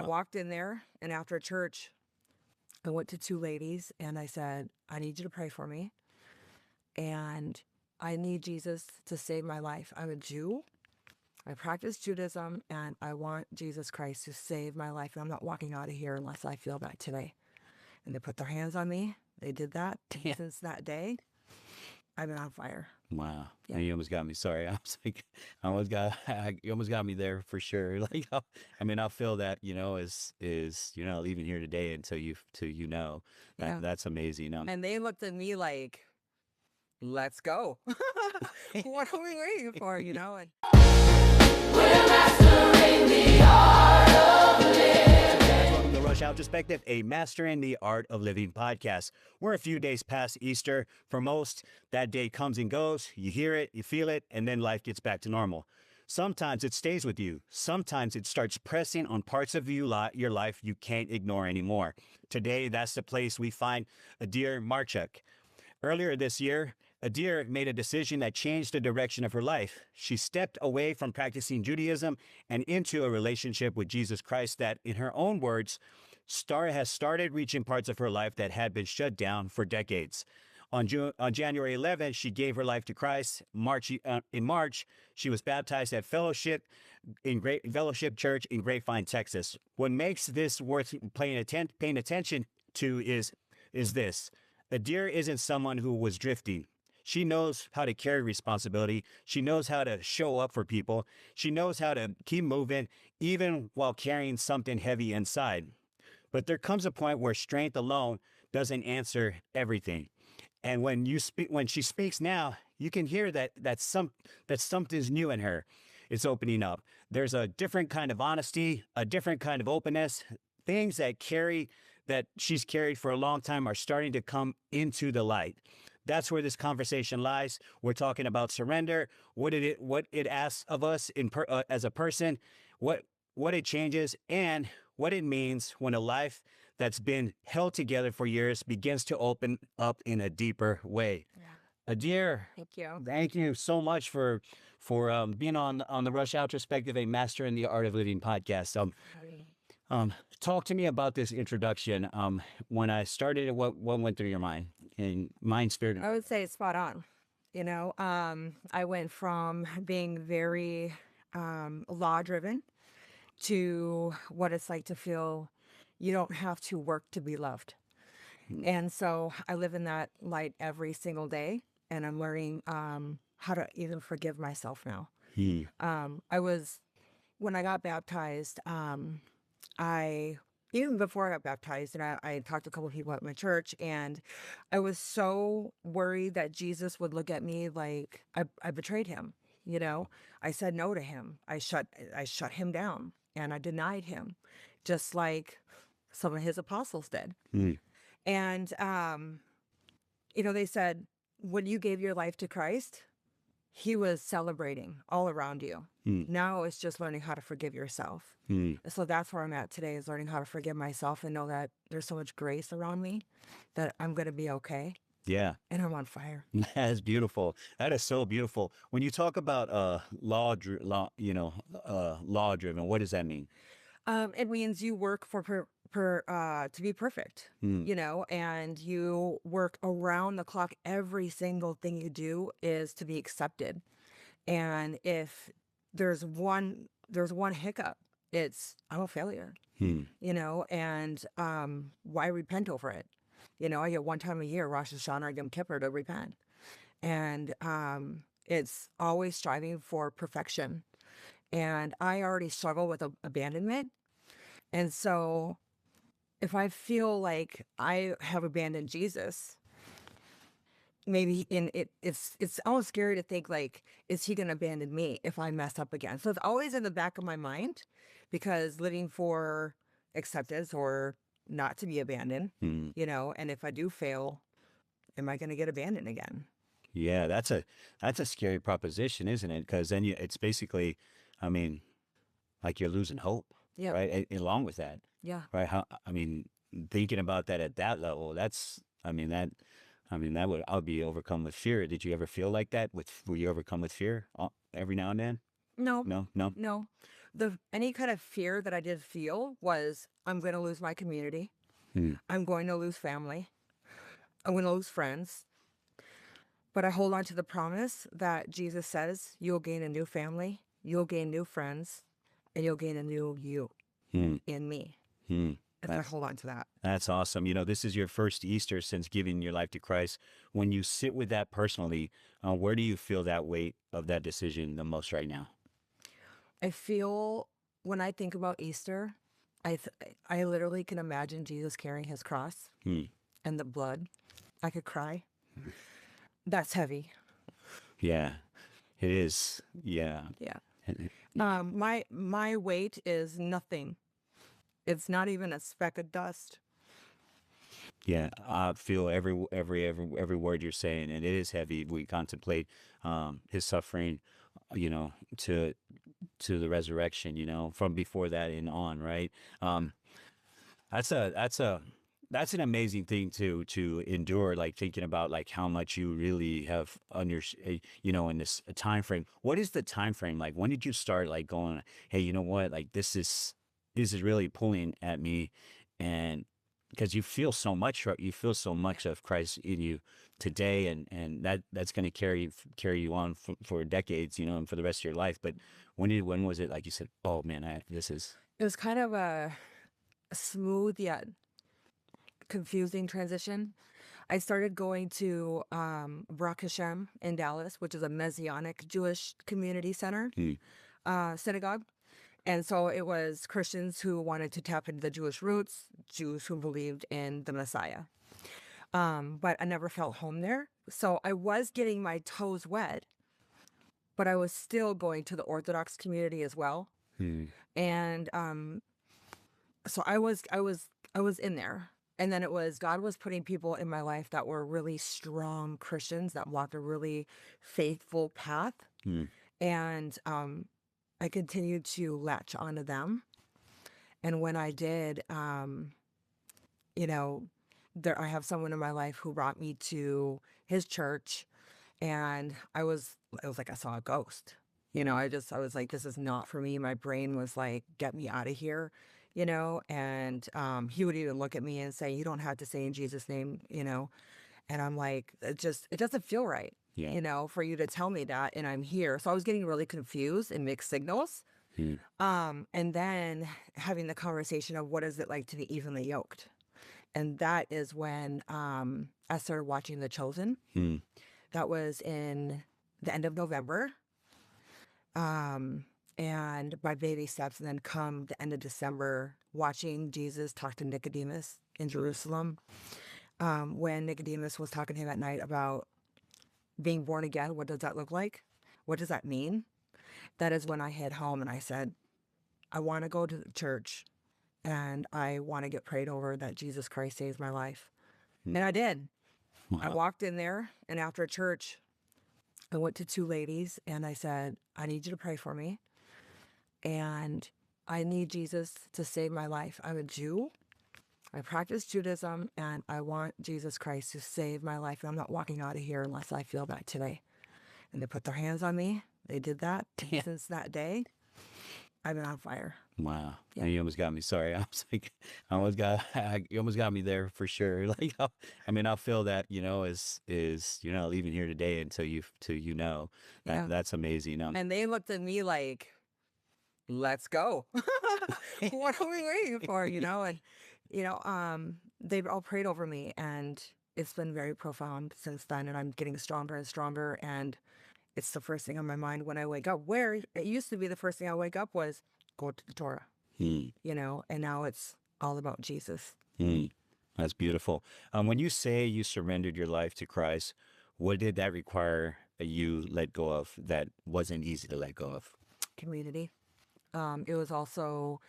walked in there, and after church, I went to two ladies and I said, I need you to pray for me. And I need Jesus to save my life. I'm a Jew. I practice Judaism, and I want Jesus Christ to save my life. And I'm not walking out of here unless I feel that today. And they put their hands on me. They did that. Yeah. Since that day, I've been on fire. Wow. Yeah. And you almost got me. Sorry. I was like, you almost got me there for sure. Like, I mean, I feel that, is, leaving here today until Yeah. that's amazing. And they looked at me like, let's go. What are we waiting for, And We're mastering the art of living. Welcome to Rush Hour Perspective, a Mastering the Art of Living podcast. We're a few days past Easter. For most, that day comes and goes. You hear it, you feel it, and then life gets back to normal. Sometimes it stays with you. Sometimes it starts pressing on parts of your life you can't ignore anymore. Today, that's the place we find Adir Marchuk. Earlier this year, Adir made a decision that changed the direction of her life. She stepped away from practicing Judaism and into a relationship with Jesus Christ that, in her own words, has started reaching parts of her life that had been shut down for decades. On January 11th, she gave her life to Christ. In March, she was baptized at Fellowship Church in Grapevine, Texas. What makes this worth paying attention to is this. Adir isn't someone who was drifting. She knows how to carry responsibility. She knows how to show up for people. She knows how to keep moving, even while carrying something heavy inside. But there comes a point where strength alone doesn't answer everything. And when she speaks now, you can hear that something's new in her. It's opening up. There's a different kind of honesty, a different kind of openness. Things that she's carried for a long time are starting to come into the light. That's where this conversation lies. We're talking about surrender, what it asks of us as a person, what it changes, and what it means when a life that's been held together for years begins to open up in a deeper way. Yeah. Adir, thank you so much for being on the Rush Hour Perspective, a Mastering the Art of Living podcast. Talk to me about this introduction. When I started, what went through your mind? In mind, spirit? I would say it's spot on. I went from being very law-driven to what it's like to feel you don't have to work to be loved. And so I live in that light every single day, and I'm learning how to even forgive myself now. When I got baptized, even before I got baptized, and I talked to a couple of people at my church, and I was so worried that Jesus would look at me like I betrayed him. I said no to him. I shut him down, and I denied him, just like some of his apostles did. And they said, when you gave your life to Christ, he was celebrating all around you. Now it's just learning how to forgive yourself. So that's where I'm at today, is learning how to forgive myself and know that there's so much grace around me that I'm going to be okay. Yeah. And I'm on fire. That is beautiful. That is so beautiful. When you talk about law driven, what does that mean? It means you work to be perfect, and you work around the clock. Every single thing you do is to be accepted. And if there's one hiccup, I'm a failure, and why repent over it? I get one time a year, Rosh Hashanah or Yom Kippur, to repent. And it's always striving for perfection. And I already struggle with abandonment. And so if I feel like I have abandoned Jesus, maybe it's almost scary to think, like, is he going to abandon me if I mess up again? So it's always in the back of my mind, because living for acceptance or not to be abandoned, and if I do fail, am I going to get abandoned again? Yeah, that's a scary proposition, isn't it? Because then it's basically, like you're losing hope, right? Along with that. Yeah. Right. Thinking about that at that level, I'll be overcome with fear. Did you ever feel like that? Were you overcome with fear every now and then? No. any kind of fear that I did feel was I'm going to lose my community. Hmm. I'm going to lose family. I'm going to lose friends. But I hold on to the promise that Jesus says you'll gain a new family, you'll gain new friends, and you'll gain a new you Hmm. in me. Hmm. And I hold on to that. That's awesome. You know, this is your first Easter since giving your life to Christ. When you sit with that personally, where do you feel that weight of that decision the most right now? I feel when I think about Easter, I literally can imagine Jesus carrying his cross Hmm. and the blood. I could cry. That's heavy. Yeah, it is. Yeah. Yeah. My weight is nothing. It's not even a speck of dust. Yeah, I feel every word you're saying, and it is heavy. We contemplate his suffering, you know, to the resurrection, you know, from before that and on, right? Um, that's a that's an amazing thing to endure. Like thinking about like how much you really have under, you know, in this time frame. What is the time frame like? When did you start like going, hey, you know what, like this is really pulling at me, and because you feel so much of Christ in you today, and that's going to carry you on for decades, you know, and for the rest of your life. But when was it like you said, oh man, this is It was kind of a smooth yet confusing transition. I started going to Baruch Hashem in Dallas, which is a Messianic Jewish community center, synagogue. And so it was Christians who wanted to tap into the Jewish roots, Jews who believed in the Messiah. But I never felt home there. So I was getting my toes wet, but I was still going to the Orthodox community as well. And so I was in there. And then it was God was putting people in my life that were really strong Christians that walked a really faithful path. And I continued to latch onto them. And when I did, you know, I have someone in my life who brought me to his church, and it was like I saw a ghost. You know, I was like, this is not for me. My brain was like, get me out of here, you know. And he would even look at me and say, you don't have to say in Jesus' name, you know. And I'm like, it doesn't feel right, Yeah. you know, for you to tell me that, and I'm here. So I was getting really confused and mixed signals. And then having the conversation of what is it like to be evenly yoked. And that is when I started watching The Chosen. That was in the end of November. And by baby steps, and then come the end of December, watching Jesus talk to Nicodemus in Jerusalem. When Nicodemus was talking to him at night about being born again, what does that look like? What does that mean? That is when I head home and I said, I want to go to the church and I want to get prayed over that Jesus Christ saves my life. And I did. I walked in there, and after church, I went to two ladies and I said, I need you to pray for me. And I need Jesus to save my life. I'm a Jew. I practice Judaism, and I want Jesus Christ to save my life. And I'm not walking out of here unless I feel that today. And they put their hands on me. They did that. And since that day, I've been on fire. Wow. Yeah. You almost got me. Sorry. I was like, you almost got me there for sure. Like, I mean, I'll feel that, you know, is, you're not leaving here today until you know, Yeah. that's amazing. And they looked at me like, let's go. What are we waiting for? You know, and, you know, they've all prayed over me, and it's been very profound since then. And I'm getting stronger and stronger. And it's the first thing on my mind when I wake up, where it used to be the first thing I wake up was go to the Torah, you know, and now it's all about Jesus. That's beautiful. When you say you surrendered your life to Christ, what did that require you let go of that wasn't easy to let go of? Community. It was also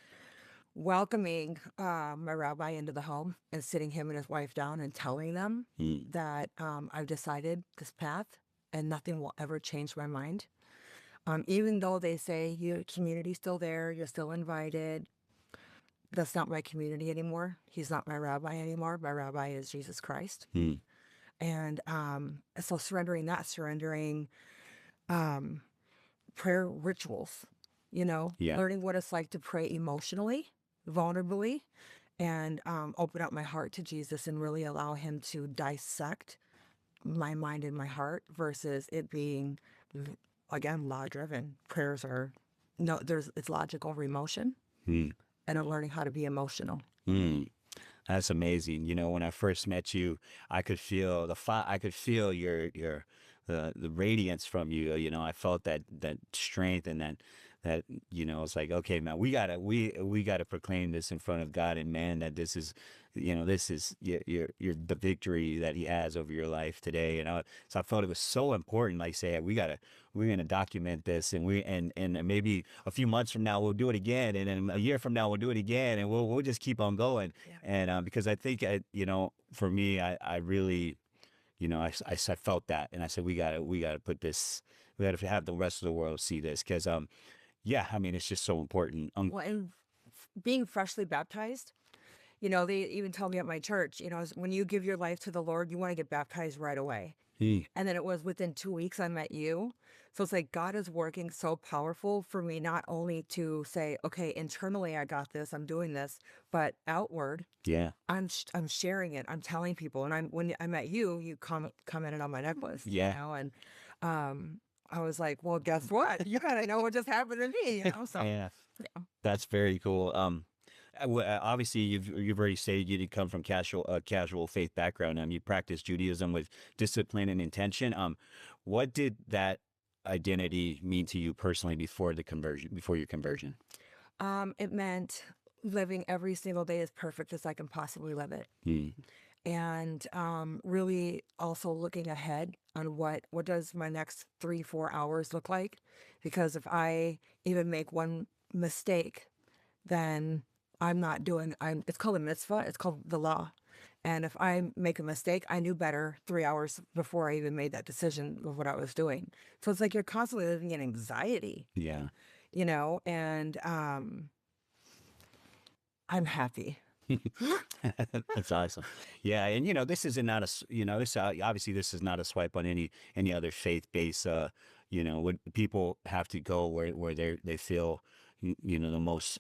welcoming my rabbi into the home and sitting him and his wife down and telling them that I've decided this path and nothing will ever change my mind. Even though they say your community's still there, you're still invited. That's not my community anymore. He's not my rabbi anymore. My rabbi is Jesus Christ. And so surrendering prayer rituals, Yeah. learning what it's like to pray emotionally, vulnerably, and open up my heart to Jesus and really allow him to dissect my mind and my heart versus it being, again, law driven. Prayers are, no, it's logic over emotion, Hmm. and I'm learning how to be emotional. Hmm. That's amazing. When I first met you, I could feel I could feel the radiance from you. I felt that strength and that it's like, okay, man, we gotta proclaim this in front of God and man, that this is your the victory that He has over your life today. So I felt it was so important. Like, say, we're gonna document this, and maybe a few months from now we'll do it again, and then a year from now we'll do it again, and we'll just keep on going. Yeah. And because I think for me, I really, I felt that, and I said, we gotta put this, we gotta have the rest of the world see this, because yeah, I mean, it's just so important. Well, and being freshly baptized, they even tell me at my church, when you give your life to the Lord, you want to get baptized right away. And then it was within 2 weeks I met you. So it's like God is working so powerful for me, not only to say, okay, internally I got this, I'm doing this, but outward, Yeah. I'm sharing it, I'm telling people. And when I met you, you commented on my necklace, Yeah. and I was like, well, guess what? You gotta know what just happened to me, So Yeah. yeah. That's very cool. Obviously, you've already stated you did come from casual faith background. You practice Judaism with discipline and intention. What did that identity mean to you personally before your conversion? It meant living every single day as perfect as I can possibly live it. Hmm. And really also looking ahead on what does my next 3-4 hours look like, because if I even make one mistake, then it's called a mitzvah, it's called the law. And if I make a mistake, I knew better 3 hours before I even made that decision of what I was doing. So it's like you're constantly living in anxiety, Yeah. and I'm happy. That's awesome. Yeah, and this is not this obviously this is not a swipe on any other faith-based. When people have to go where they feel the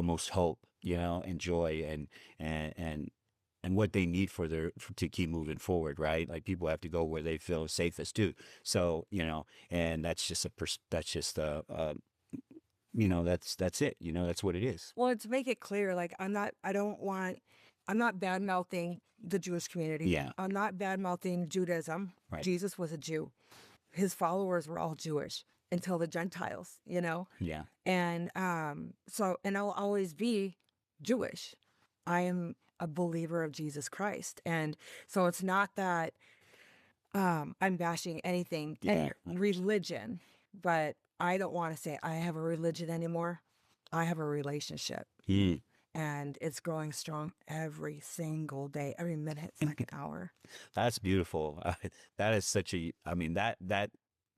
most hope, and joy, and what they need to keep moving forward, right? Like, people have to go where they feel safest too. So, and that's just that's it. That's what it is. Well, to make it clear, like I'm not bad mouthing the Jewish community. Yeah. I'm not bad mouthing Judaism. Right. Jesus was a Jew. His followers were all Jewish until the Gentiles, Yeah. And and I'll always be Jewish. I am a believer of Jesus Christ. And so it's not that I'm bashing anything, Yeah. religion, but I don't want to say I have a religion anymore. I have a relationship. Hmm. And it's growing strong every single day, every minute, second, hour. That's beautiful. That is I mean, that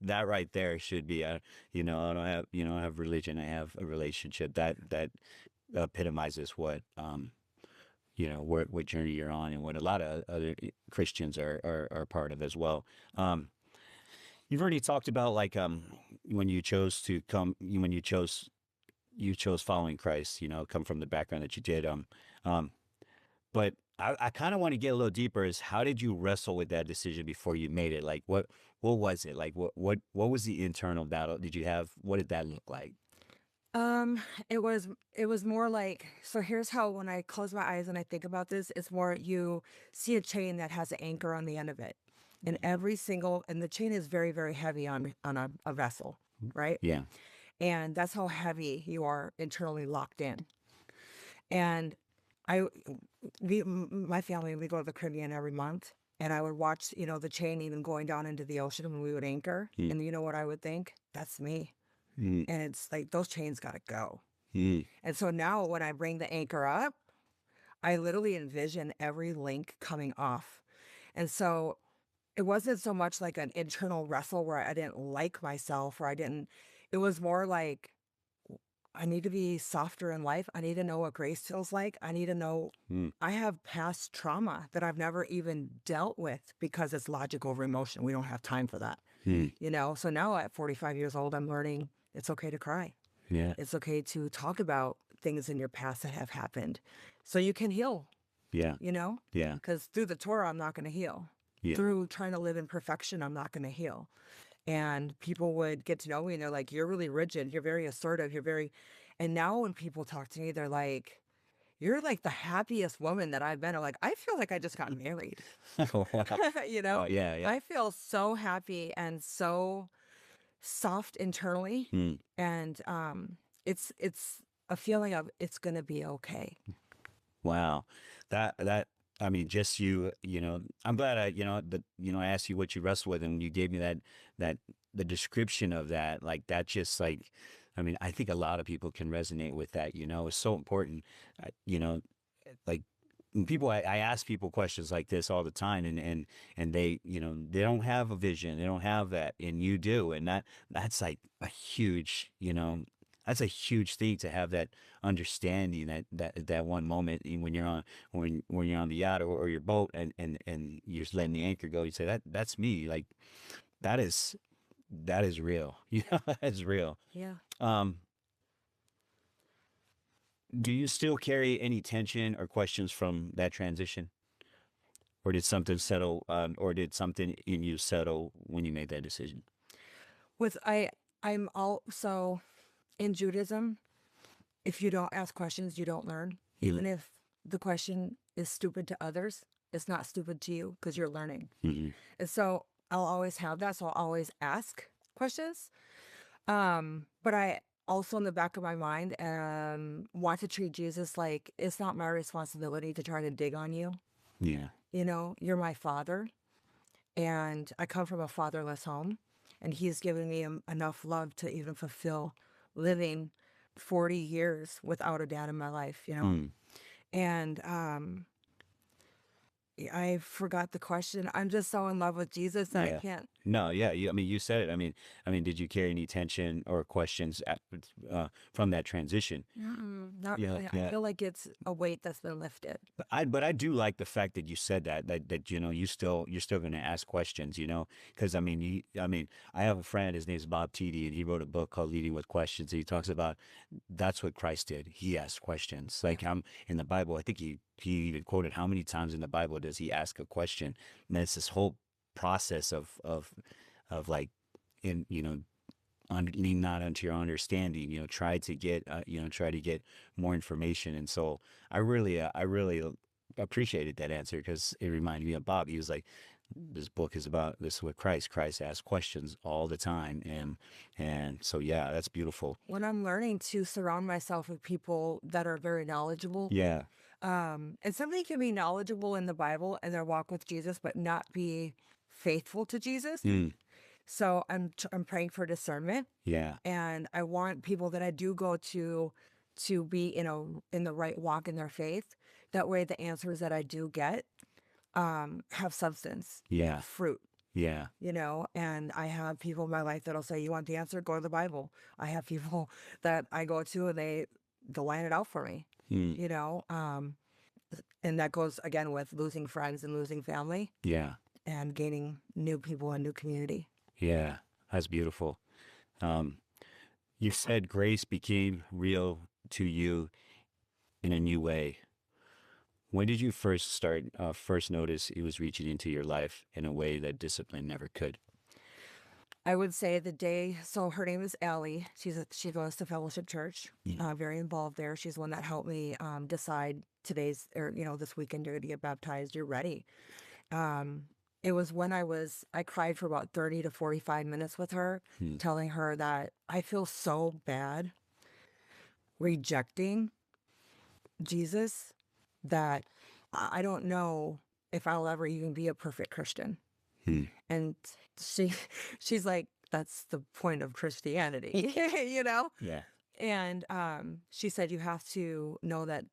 right there should be I don't have, I have religion, I have a relationship. That epitomizes what what journey you're on, and what a lot of other Christians are part of as well. You've already talked about, like, when you chose to come, when you chose following Christ, come from the background that you did. But I kind of want to get a little deeper. Is how did you wrestle with that decision before you made it? Like, what was it? Like, what was the internal battle? What did that look like? It was more like, so here's how, when I close my eyes and I think about this, it's more, you see a chain that has an anchor on the end of it. And the chain is very, very heavy on a vessel, right? Yeah. And that's how heavy you are internally locked in. And my family, we go to the Caribbean every month, and I would watch, the chain even going down into the ocean when we would anchor. And you know what I would think? That's me. And it's like, those chains got to go. And so now when I bring the anchor up, I literally envision every link coming off. And so it wasn't so much like an internal wrestle where I didn't like myself, it was more like, I need to be softer in life. I need to know what grace feels like. I need to know I have past trauma that I've never even dealt with, because it's logic over emotion. We don't have time for that. So now at 45 years old, I'm learning it's okay to cry. Yeah. It's okay to talk about things in your past that have happened so you can heal, Yeah. you know? Yeah. Because through the Torah, I'm not going to heal. Yeah. Through trying to live in perfection, I'm not going to heal. And people would get to know me and they're like, you're really rigid. You're very assertive. And now when people talk to me, they're like, you're like the happiest woman that I've been. I'm like, I feel like I just got married. Wow. You know, Oh, yeah. Yeah. I feel so happy and so soft internally. Hmm. And it's a feeling of it's going to be okay. Wow. That, I mean, just you know, I'm glad I asked you what you wrestled with and you gave me that, the description of that, like that just like, I mean, I think a lot of people can resonate with that, it's so important, like when I ask people questions like this all the time and they, they don't have a vision, they don't have that, and you do. And that's like a huge, that's a huge thing to have that understanding that one moment when you're on when you're on the yacht or your boat and you're just letting the anchor go. You say that's me. Like that is real. That's real. Yeah. Um, do you still carry any tension or questions from that transition, or did something settle? Or did something in you settle when you made that decision? With I'm also in Judaism, if you don't ask questions, you don't learn. Even if the question is stupid to others, it's not stupid to you because you're learning. Mm-hmm. And so I'll always have that. So I'll always ask questions. But I also in the back of my mind want to treat Jesus like it's not my responsibility to try to dig on you. Yeah. You're my father, and I come from a fatherless home, and he's given me enough love to even fulfill living 40 years without a dad in my life. Mm. And I forgot the question. I'm just so in love with Jesus that I Yeah. can't. No, yeah. I mean, you said it. I mean, did you carry any tension or questions from that transition? Not Yeah, really. I yeah. feel like it's a weight that's been lifted. But I do like the fact that you said that you're still going to ask questions, because I have a friend, his name's Bob Tiede, and he wrote a book called Leading with Questions. And he talks about that's what Christ did. He asked questions. Like in the Bible, I think he even quoted how many times in the Bible does he ask a question, and it's this whole process of like lean not unto your understanding, try to get more information. And so I really appreciated that answer because it reminded me of Bob. He was like, this book is about this with Christ asks questions all the time. And so yeah, that's beautiful. When I'm learning to surround myself with people that are very knowledgeable, Yeah. and somebody can be knowledgeable in the Bible and their walk with Jesus, but not be faithful to Jesus. Mm. So I'm praying for discernment, Yeah. and I want people that I do go to be in the right walk in their faith. That way, the answers that I do get have substance, Yeah. fruit. Yeah. And I have people in my life that'll say, you want the answer? Go to the Bible. I have people that I go to and they'll line it out for me, Mm. and that goes again with losing friends and losing family Yeah. and gaining new people and new community. Yeah. That's beautiful. You said grace became real to you in a new way. When did you first notice it was reaching into your life in a way that discipline never could? I would say so her name is Allie. She goes to Fellowship Church, very involved there. She's the one that helped me decide this weekend you're going to get baptized, you're ready. It was when I cried for about 30 to 45 minutes with her, telling her that I feel so bad rejecting Jesus that I don't know if I'll ever even be a perfect Christian. Hmm. And she's like, that's the point of Christianity, Yeah. And she said, you have to know that,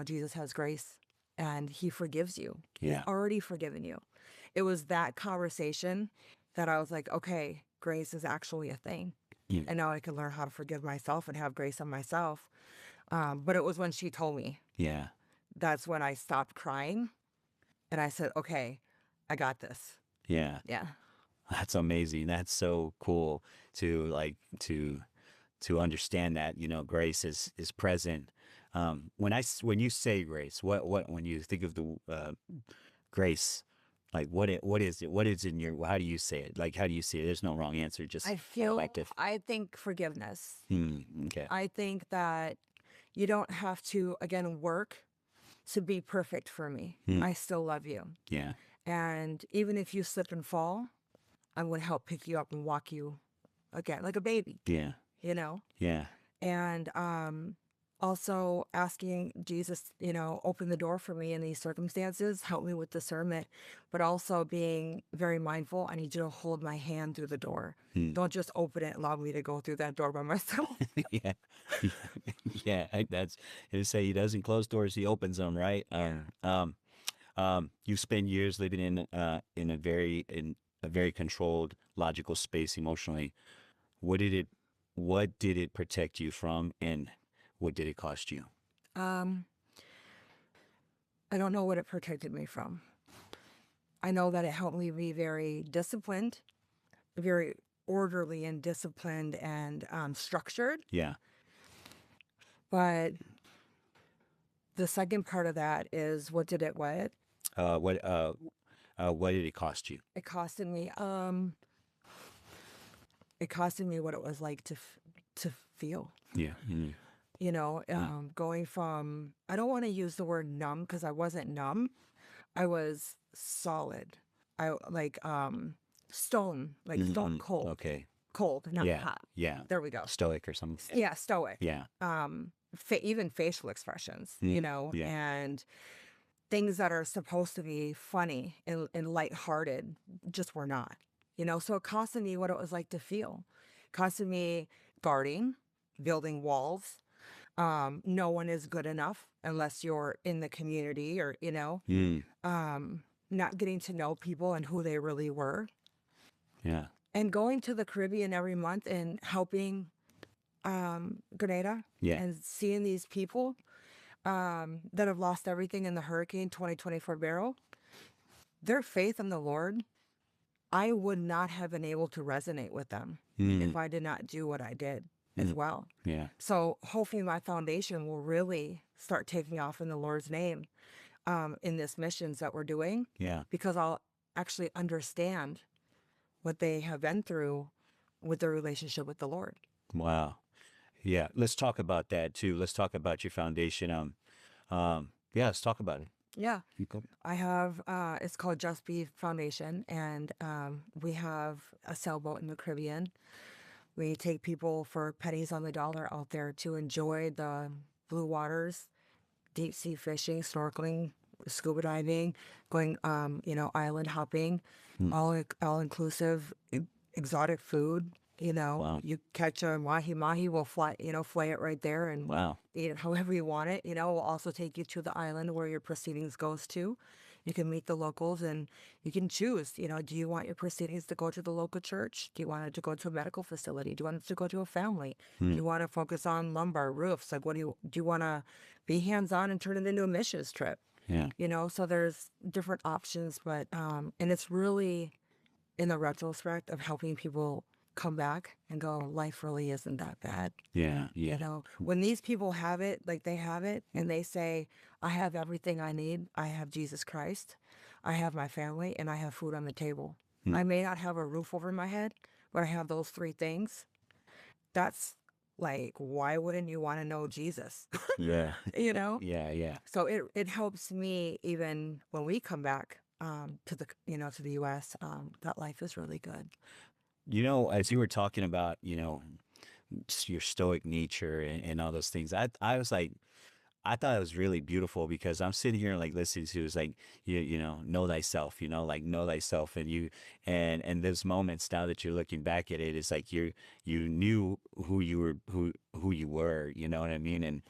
Jesus has grace and he forgives you. Yeah. He's already forgiven you. It was that conversation that I was like, okay, grace is actually a thing. Yeah. And now I can learn how to forgive myself and have grace on myself. But it was when she told me, Yeah. that's when I stopped crying. And I said, okay, I got this. Yeah. Yeah. That's amazing. That's so cool to to understand that, grace is present. When you say grace, when you think of the grace, like what is it? What is in your, how do you say it? Like, how do you see it? There's no wrong answer, just collective. I think forgiveness. Okay. I think that you don't have to, again, work to be perfect for me. I still love you. Yeah. And even if you slip and fall, I'm going to help pick you up and walk you again, like a baby, Yeah. Yeah. And also asking Jesus, open the door for me in these circumstances, help me with discernment, but also being very mindful. I need you to hold my hand through the door. Don't just open it and allow me to go through that door by myself. Yeah. Yeah. That's it. Say he doesn't close doors, he opens them, right? You spend years living in a very controlled, logical space emotionally. What did it protect you from, and what did it cost you? Um, I don't know what it protected me from. I know that it helped me be very disciplined, very orderly and disciplined and structured. Yeah. But the second part of that is what did it what? What did it cost you? It costed me. It costed me what it was like to feel. Yeah. Going from, I don't want to use the word numb because I wasn't numb. I was solid. I like stone, like stone cold. Okay. Cold, not Yeah. hot. Yeah. There we go. Stoic or something. Yeah, stoic. Yeah. Even facial expressions, Yeah. and things that are supposed to be funny and lighthearted just were not. So it costed me what it was like to feel. It costed me guarding, building walls. No one is good enough unless you're in the community or, not getting to know people and who they really were. Yeah. And going to the Caribbean every month and helping Grenada Yeah. and seeing these people that have lost everything in the hurricane 2024 Barrow, their faith in the Lord, I would not have been able to resonate with them if I did not do what I did as well. Yeah. So hopefully my foundation will really start taking off in the Lord's name in this missions that we're doing. Yeah. Because I'll actually understand what they have been through with their relationship with the Lord. Wow. Yeah. Let's talk about that too. Let's talk about your foundation. Yeah, let's talk about it. Yeah. I have, it's called Just Be Foundation, and we have a sailboat in the Caribbean. We take people for pennies on the dollar out there to enjoy the blue waters, deep sea fishing, snorkeling, scuba diving, going, island hopping, all inclusive, exotic food. Wow. You catch a mahi, we'll flay it right there and Wow. eat it however you want it. We'll also take you to the island where your proceedings goes to. You can meet the locals and you can choose, do you want your proceedings to go to the local church? Do you want it to go to a medical facility? Do you want it to go to a family? Do you want to focus on lumbar roofs? Like, do you want to be hands-on and turn it into a missions trip? Yeah. So there's different options, but, and it's really in the retrospect of helping people come back and go, life really isn't that bad. Yeah. Yeah. When these people have it, like they have it, and they say, I have everything I need. I have Jesus Christ. I have my family, and I have food on the table. I may not have a roof over my head, but I have those three things. That's like, why wouldn't you want to know Jesus? Yeah. Yeah, Yeah. So it helps me even when we come back to the U.S. That life is really good. As you were talking about, your stoic nature and all those things, I was like, I thought it was really beautiful because I'm sitting here like listening to it's like know thyself, like know thyself, and and those moments now that you're looking back at it, it's like you knew who you were, you know what I mean, and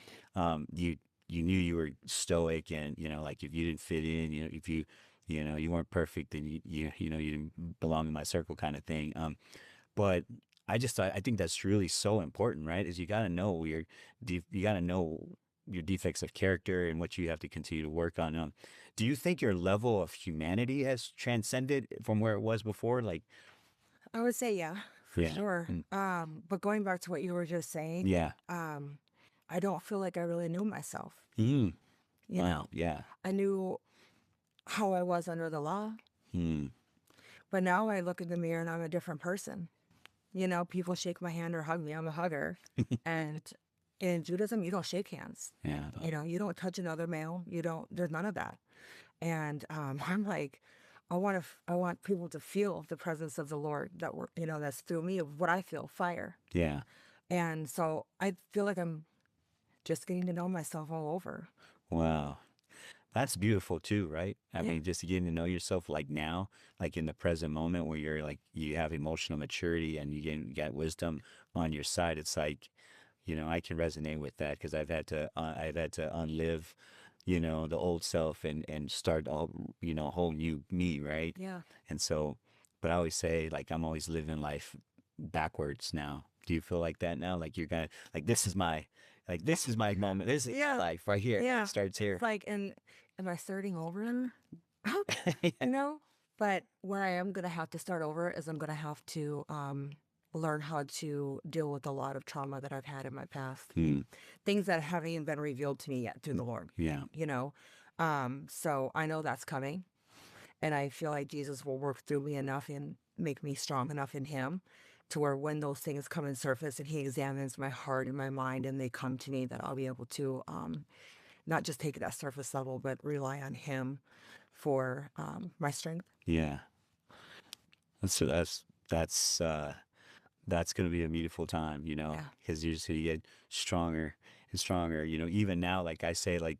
you knew you were stoic, and like if you didn't fit in, if you you weren't perfect, then you didn't belong in my circle, kind of thing. But I think that's really so important, right? Is you got to know you got to know your defects of character and what you have to continue to work on. Do you think your level of humanity has transcended from where it was before? Like, I would say, yeah, For Yeah. sure. But going back to what you were just saying, Yeah. I don't feel like I really knew myself. Mm. You Wow. know, Yeah. I knew how I was under the law, Mm. but now I look in the mirror and I'm a different person. You know, people shake my hand or hug me. I'm a hugger. And in Judaism, you don't shake hands. Yeah. You know, you don't touch another male. You don't, there's none of that. And I'm like, I want people to feel the presence of the Lord that we're, you know, that's through me of what I feel, fire. Yeah. And so I feel like I'm just getting to know myself all over. Wow. That's beautiful too, right? I Yeah. mean, just getting to know yourself like now, like in the present moment where you're like, you have emotional maturity and you got wisdom on your side. It's like, I can resonate with that because I've had to unlive, the old self and start all, a whole new me, right? Yeah. And so, but I always say, like, I'm always living life backwards now. Do you feel like that now? Like you're gonna, this is my moment. This is Yeah. life right here. Yeah. It starts here. It's like, and am I starting over? You know? But where I am going to have to start over is I'm going to have to learn how to deal with a lot of trauma that I've had in my past. Hmm. Things that haven't even been revealed to me yet through the Lord. Yeah. You know? So I know that's coming. And I feel like Jesus will work through me enough and make me strong enough in him to where when those things come and surface and he examines my heart and my mind and they come to me, that I'll be able to not just take it at surface level, but rely on him for my strength. Yeah. So that's going to be a beautiful time, Yeah. because you're just going to get stronger and stronger, even now, like I say, like,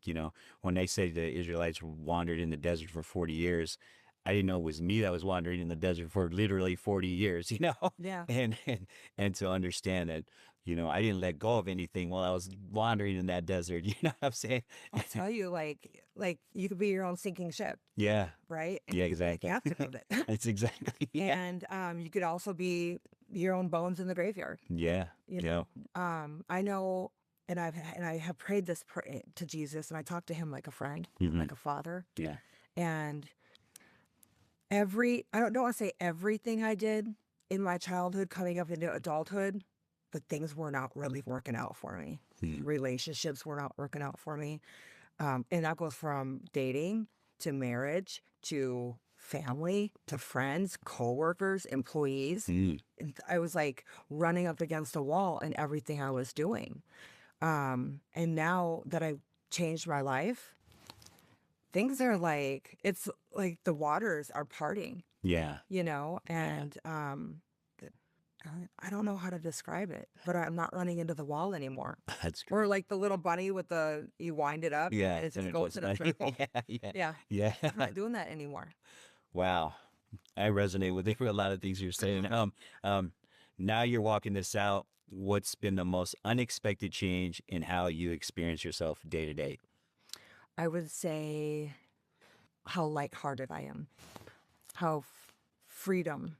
when they say the Israelites wandered in the desert for 40 years, I didn't know it was me that was wandering in the desert for literally 40 years, Yeah. and to understand that, I didn't let go of anything while I was wandering in that desert. You know what I'm saying? I'll tell you, like you could be your own sinking ship, Yeah. right? Yeah, You exactly. have to know that. It's exactly. Yeah. And you could also be your own bones in the graveyard. Yeah. You Yeah. I know, and I have prayed this to Jesus, and I talk to him like a friend, Mhm. like a father. Yeah. And I don't want to say everything I did in my childhood coming up into adulthood, but things were not really working out for me. Hmm. Relationships were not working out for me. And that goes from dating to marriage to family to friends, coworkers, employees. Mm. And I was like running up against a wall in everything I was doing. And now that I've changed my life, things are like, it's like the waters are parting, Yeah. and I don't know how to describe it, but I'm not running into the wall anymore. That's great. Or like the little bunny with you wind it up Yeah. and it and just it goes goes in a back. circle. Yeah. Yeah. Yeah, Yeah. I'm not doing that anymore. Wow. I resonate with a lot of things you're saying. Now you're walking this out. What's been the most unexpected change in how you experience yourself day to day? I would say how lighthearted I am, how freedom,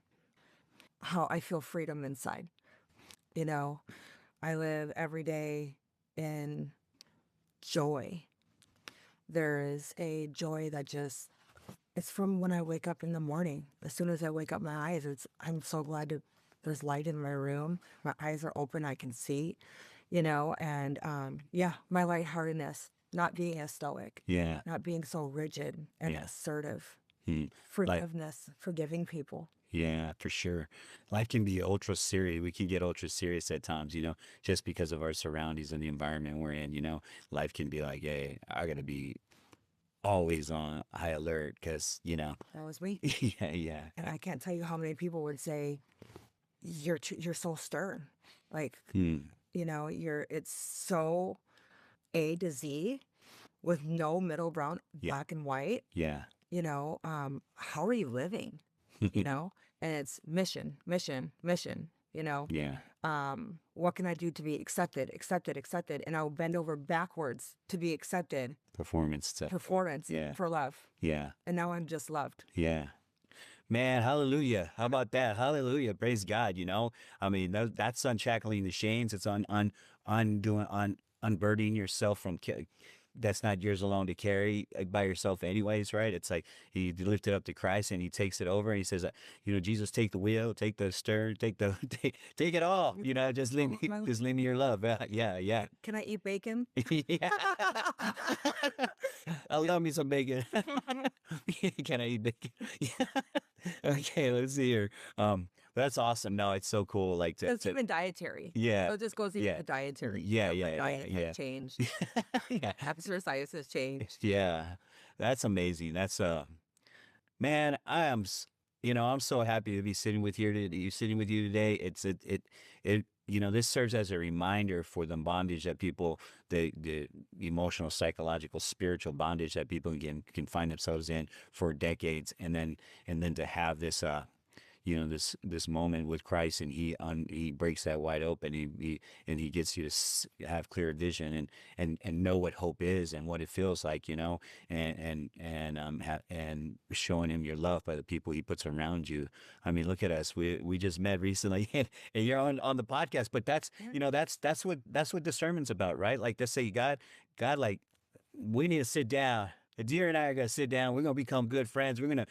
how I feel freedom inside. I live every day in joy. There is a joy that it's from when I wake up in the morning. As soon as I wake up my eyes, I'm so glad there's light in my room. My eyes are open, I can see, and yeah, my lightheartedness, not being as stoic, Yeah. not being so rigid and Yeah. assertive, Hmm. Like, forgiveness, forgiving people. yeah, for sure. Life can be ultra serious. We can get ultra serious at times, just because of our surroundings and the environment we're in, life can be like, hey, I got to be always on high alert because, That was me. yeah, yeah. And I can't tell you how many people would say, you're so stern. Like, Hmm. it's so A to Z with no middle ground, Yeah. black and white. Yeah. How are you living? And it's mission, mission, mission, Yeah. what can I do to be accepted, accepted, accepted? And I'll bend over backwards to be accepted. Performance stuff. Performance Yeah. for love. Yeah. And now I'm just loved. Yeah. Man, hallelujah. How about that? Hallelujah. Praise God, I mean, that's unshackling the chains. It's unburdening yourself from that's not yours alone to carry by yourself anyways, right? It's like he lifted up to Christ and he takes it over and he says, Jesus, take the wheel, take the stern, take the take it all. Just leave me your love. Yeah. Can I eat bacon? Yeah. I love me some bacon. Can I eat bacon? Yeah. Okay, let's see here. That's awesome. No, it's so cool. Like It's even dietary. yeah, So it just goes even yeah, to dietary. yeah, My yeah, diet yeah. has changed. Yeah, Exercise has changed. yeah. That's amazing. That's man, I'm so happy to be sitting with sitting with you today. This serves as a reminder for the bondage that people, the emotional, psychological, spiritual bondage that people can find themselves in for decades, and then to have this this moment with Christ, and he breaks that wide open. He gets you to have clear vision and know what hope is and what it feels like, and showing him your love by the people he puts around you. I mean, look at us. We just met recently, and you're on the podcast. But that's what the sermon's about, right? Like, let's say God, like, we need to sit down. Adir and I are gonna sit down. We're gonna become good friends. We're gonna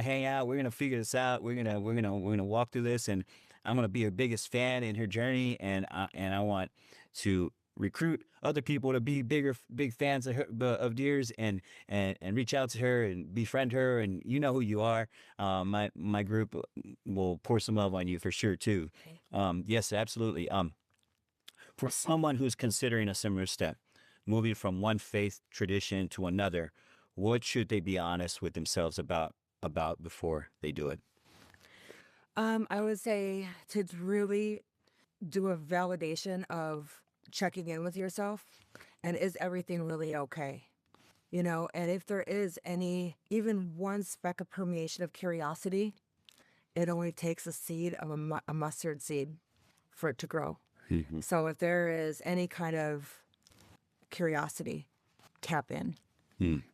hang out. We're gonna figure this out. We're gonna walk through this, and I'm gonna be her biggest fan in her journey, and I want to recruit other people to be big fans of Dir's, and reach out to her and befriend her, and you know who you are. My group will pour some love on you for sure too. Yes, absolutely. For someone who's considering a similar step, moving from one faith tradition to another, what should they be honest with themselves about before they do it? I would say to really do a validation of checking in with yourself, and is everything really okay? And if there is even one speck of permeation of curiosity, it only takes a seed of a mustard seed for it to grow. So if there is any kind of curiosity, tap in,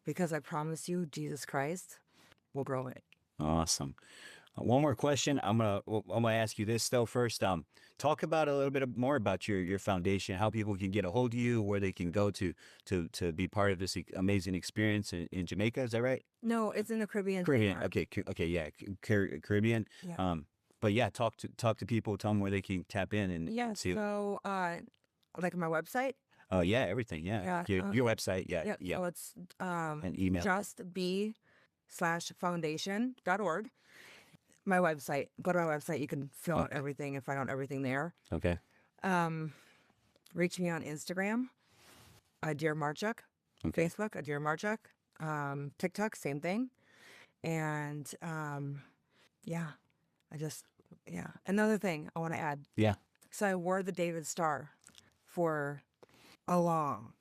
because I promise you, Jesus Christ will grow it. Awesome. One more question. I'm gonna ask you this though first. Talk about a little bit more about your foundation, how people can get a hold of you, where they can go to be part of this amazing experience in Jamaica. Is that right? No, it's in the Caribbean. Caribbean. Okay, yeah, Caribbean. Yeah. But yeah, talk to people. Tell them where they can tap in and Yeah. see. So, like my website. Oh yeah, everything. Yeah, Yeah. your website. Yeah. So it's And email. justbe/foundation.org. My website. Go to my website. You can fill out everything and find out everything there. Okay. Reach me on Instagram, Adir Marchuk. Okay. Facebook, Adir Marchuk. TikTok, same thing. And another thing I want to add. Yeah. So I wore the David Star for a long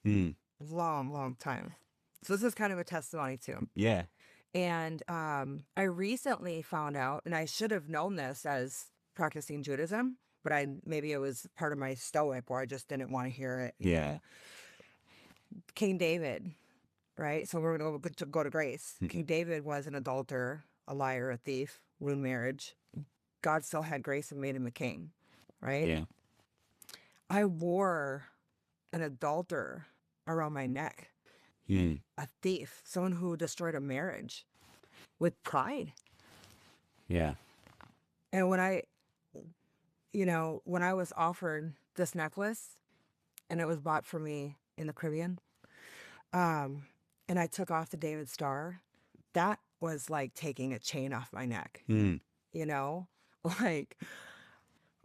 time. So this is kind of a testimony too. Yeah. And I recently found out, and I should have known this as practicing Judaism, but maybe it was part of my stoic where I just didn't want to hear it. Yeah. King David, right? So we're going to go to grace. King David was an adulterer, a liar, a thief, ruined marriage. God still had grace and made him a king, right? Yeah. I wore an adulterer around my neck, a thief, someone who destroyed a marriage with pride. Yeah. And when I was offered this necklace, and it was bought for me in the Caribbean, and I took off the David Star, that was like taking a chain off my neck,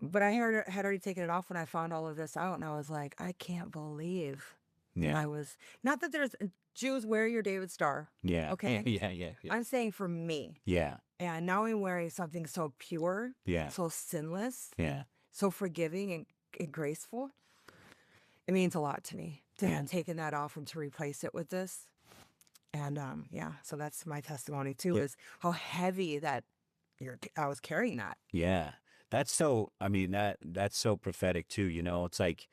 but I had already taken it off when I found all of this out, and I was like, I can't believe I was, not that there's, Jews, wear your David Star. Yeah. Okay. Yeah. I'm saying for me. Yeah. And now I'm wearing something so pure, Yeah. so sinless, Yeah. so forgiving and graceful. It means a lot to me to have taken that off and to replace it with this. And so that's my testimony too, is how heavy that I was carrying that. Yeah. That's so, that's so prophetic too. It's like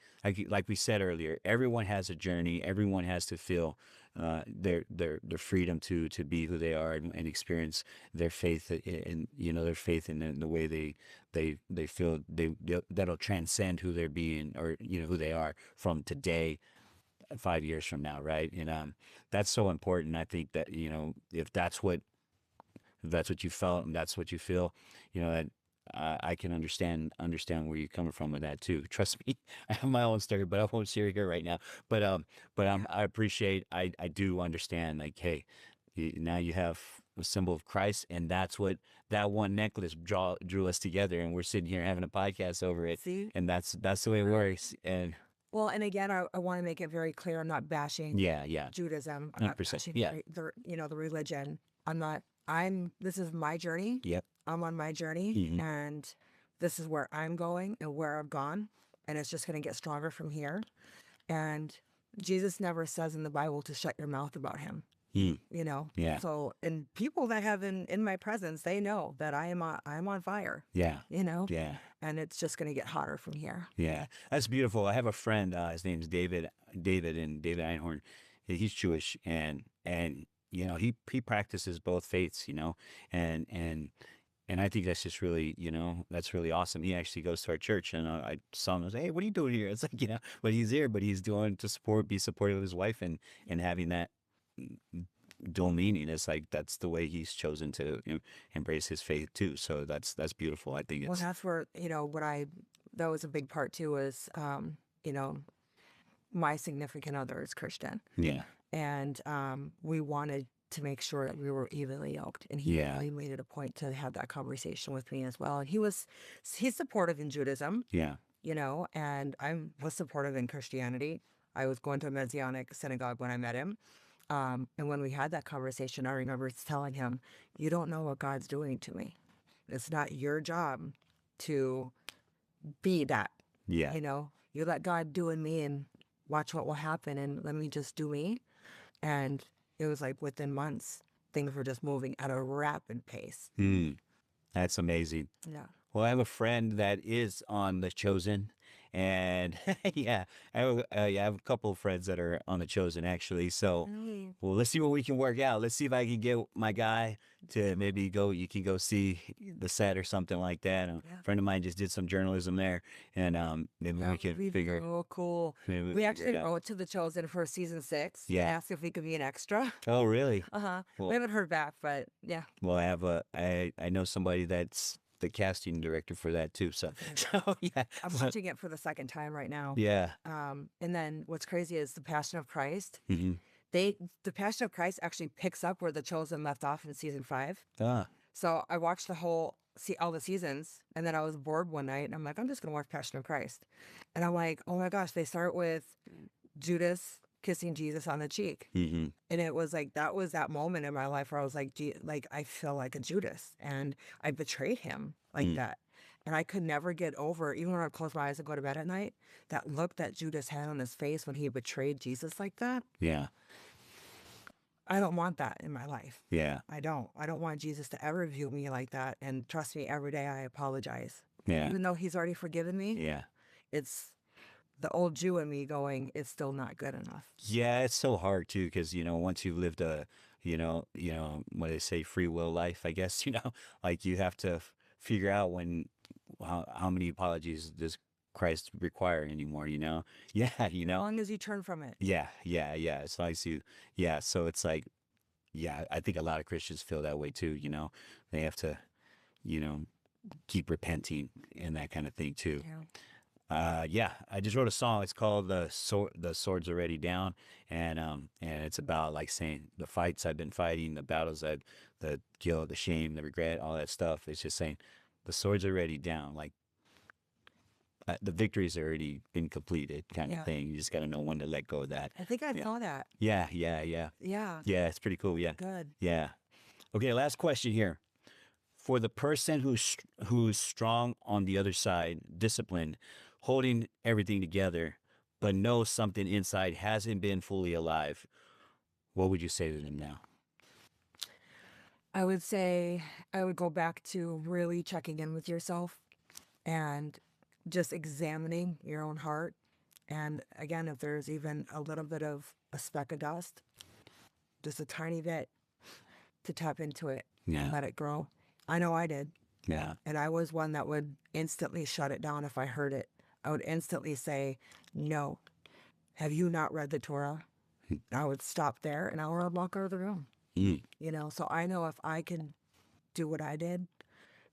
we said earlier, everyone has a journey. Everyone has to feel their freedom to be who they are and experience their faith in their faith in the way they feel that'll transcend who they're being, or who they are from today 5 years from now, right? And that's so important. I think that, if that's what you felt and that's what you feel, that I can understand where you're coming from with that too. Trust me, I have my own story, but I won't share it here right now. But I appreciate, I do understand, like, hey, now you have a symbol of Christ, and that's what that one necklace drew us together, and we're sitting here having a podcast over it, See? and that's the way it works. And Well, and again, I want to make it very clear. I'm not bashing yeah, Judaism. I'm not 100%. bashing Yeah. the religion. This is my journey. Yep. I'm on my journey, Mhm. and this is where I'm going and where I've gone, and it's just going to get stronger from here. And Jesus never says in the Bible to shut your mouth about him, Yeah. So, and people that have in my presence, they know that I'm on fire, Yeah. and Yeah. it's just going to get hotter from here. Yeah, that's beautiful. I have a friend. His name's David. David Einhorn. He's Jewish, and he practices both faiths. And I think that's just really, that's really awesome. He actually goes to our church, and I saw him. I was like, hey, what are you doing here? It's like, but he's here, but he's doing to be supportive of his wife, and having that dual meaning. It's like that's the way he's chosen to embrace his faith too. So that's beautiful. I think Well, it's that's where that was a big part too. Was you know, my significant other is Christian, yeah, and we wanted to make sure that we were evenly yoked, and he Yeah. really made it a point to have that conversation with me as well. And he's supportive in Judaism, yeah, and I was supportive in Christianity. I was going to a Messianic synagogue when I met him. And when we had that conversation, I remember telling him, you don't know what God's doing to me. It's not your job to be that. yeah. You let God do in me and watch what will happen, and let me just do me. And it was like within months, things were just moving at a rapid pace. That's amazing. Yeah. Well, I have a friend that is on The Chosen, and yeah, I have a couple of friends that are on The Chosen actually. So, well, let's see what we can work out. Let's see if I can get my guy to maybe go. You can go see the set or something like that. A friend of mine just did some journalism there, and maybe we That can would be figure. so cool. Maybe we We can figure actually it out. wrote to The Chosen for season 6. Yeah. Asked if we could be an extra. Oh, really? Uh-huh. Well- We haven't heard back, but yeah. Well, I know somebody that's the casting director for that too. So yeah, I'm watching it for the second time right now. yeah. And then what's crazy is The Passion of Christ. hmm The Passion of Christ actually picks up where The Chosen left off in season 5. Ah, So I watched all the seasons, and then I was bored one night, and I'm like, I'm just gonna watch Passion of Christ. And I'm like, oh my gosh, they start with Judas kissing Jesus on the cheek. hmm And it was like that was that moment in my life where I was like, I feel like a Judas, and I betrayed him like that. And I could never get over, even when I would close my eyes and go to bed at night, that look that Judas had on his face when he betrayed Jesus like that. yeah, I don't want that in my life. yeah, I don't want Jesus to ever view me like that. And trust me, every day I apologize. yeah, Even though he's already forgiven me, yeah. it's the old Jew in me going, it's still not good enough. Yeah, it's so hard too, because once you've lived a, what do they say, free will life, I guess, like you have to figure out how many apologies does Christ require anymore, Yeah, As long as you turn from it. yeah, yeah, yeah. It's like so it's like, yeah, I think a lot of Christians feel that way too, they have to, keep repenting and that kind of thing too. Yeah. I just wrote a song. It's called "The Sword's Already Down," and it's about like saying the fights I've been fighting, the battles the guilt, the shame, the regret, all that stuff. It's just saying the sword's already down, like the victory's already been completed, kind of Yeah. thing. You just got to know when to let go of that. I think I saw that. Yeah. Yeah. Yeah, it's pretty cool. Yeah, Good. yeah. Okay, last question here. For the person who's strong on the other side, disciplined, holding everything together, but knows something inside hasn't been fully alive, what would you say to them now? I would say I would go back to really checking in with yourself and just examining your own heart. And again, if there's even a little bit of a speck of dust, just a tiny bit, to tap into it Yeah. and let it grow. I know I did. Yeah. And I was one that would instantly shut it down if I heard it. I would instantly say, no, have you not read the Torah? I would stop there and I would walk out of the room. Mm. You know, so I know if I can do what I did,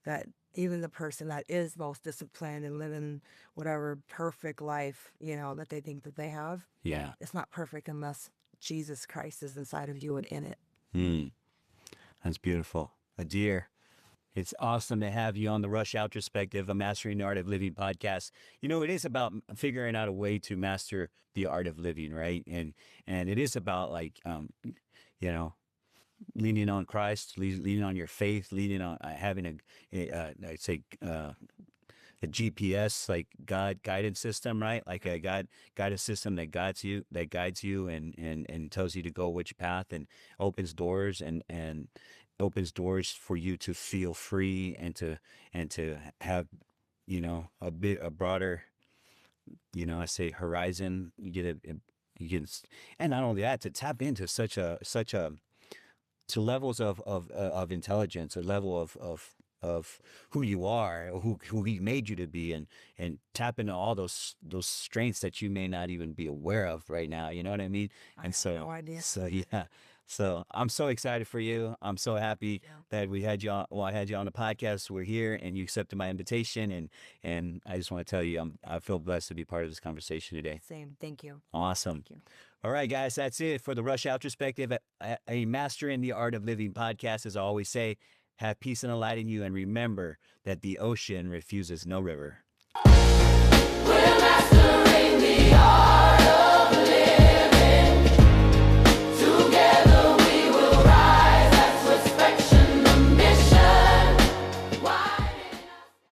that even the person that is most disciplined and living whatever perfect life, you know, that they think that they have, Yeah. it's not perfect unless Jesus Christ is inside of you and in it. Mm. That's beautiful. Adir, it's awesome to have you on the Rush Outrospective, a Mastering the Art of Living podcast. You know, it is about figuring out a way to master the art of living, right? And it is about like, you know, leaning on Christ, leaning on your faith, leaning on having I'd say, a GPS, like God guidance system, right? Like a guidance system that guides you and tells you to go which path and opens doors and opens doors for you to feel free and to have, you know, a broader, you know, I say horizon. You get, and not only that, to tap into such a to levels of intelligence, a level of who you are, who he made you to be, and tap into all those strengths that you may not even be aware of right now. You know what I mean? I And have so, no idea. so yeah. So I'm so excited for you. I'm so happy that we had you on. Well, I had you on the podcast. We're here, and you accepted my invitation, and I just want to tell you, I feel blessed to be part of this conversation today. Same. Thank you. Awesome. Thank you. All right, guys, that's it for the Rush Outrospective, a Mastering the Art of Living podcast. As I always say, have peace and a light in you, and remember that the ocean refuses no river. We're mastering the art.